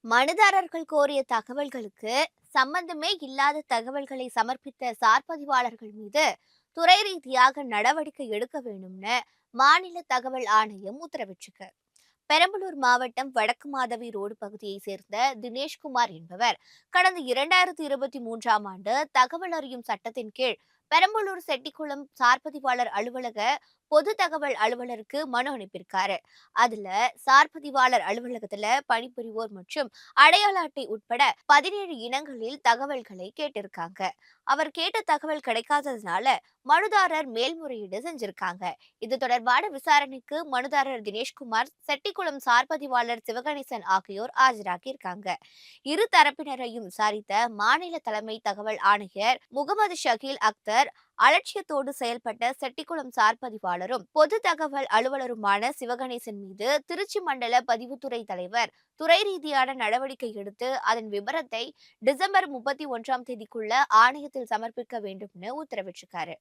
மனுதாரர்கள் கோரிய தகவல்களுக்கு சம்பந்தமே இல்லாத தகவல்களை சமர்ப்பித்த சார்பதிவாளர்கள் மீது துறை ரீதியாக நடவடிக்கை எடுக்க வேண்டும்னு மாநில தகவல் ஆணையம் உத்தரவிட்டிருக்கு. பெரம்பலூர் மாவட்டம் வடக்கு மாதவி ரோடு பகுதியை சேர்ந்த தினேஷ்குமார் என்பவர் கடந்த 2023ஆம் ஆண்டு தகவல் அறியும் சட்டத்தின் கீழ் பெரம்பலூர் செட்டிக்குளம் சார்பதிவாளர் அலுவலக பொது தகவல் அலுவலருக்கு மனு அனுப்பியிருக்காரு. அதுல சார்பதிவாளர் அலுவலகத்துல பணிபுரிவோர் மற்றும் அடையாள அட்டை உட்பட 17 இனங்களில் தகவல்களை கேட்டிருக்காங்க. அவர் கேட்ட தகவல் கிடைக்காததுனால மனுதாரர் மேல்முறையீடு செஞ்சிருக்காங்க. இது தொடர்பான விசாரணைக்கு மனுதாரர் தினேஷ்குமார், செட்டிக்குளம் சார்பதிவாளர் சிவகணேசன் ஆகியோர் ஆஜராகியிருக்காங்க. இரு தரப்பினரையும் விசாரித்த மாநில தலைமை தகவல் ஆணையர் முகமது ஷகீல் அக்தர், அலட்சியத்தோடு செயல்பட்ட செட்டிக்குளம் சார்பதிவாளரும் பொது தகவல் அலுவலருமான சிவகணேசன் மீது திருச்சி மண்டல பதிவுத்துறை தலைவர் துறை ரீதியான நடவடிக்கை எடுத்து அதன் விபரத்தை டிசம்பர் 31ஆம் தேதிக்குள்ள ஆணையத்தில் சமர்ப்பிக்க வேண்டும்னு உத்தரவிட்டிருக்காரு.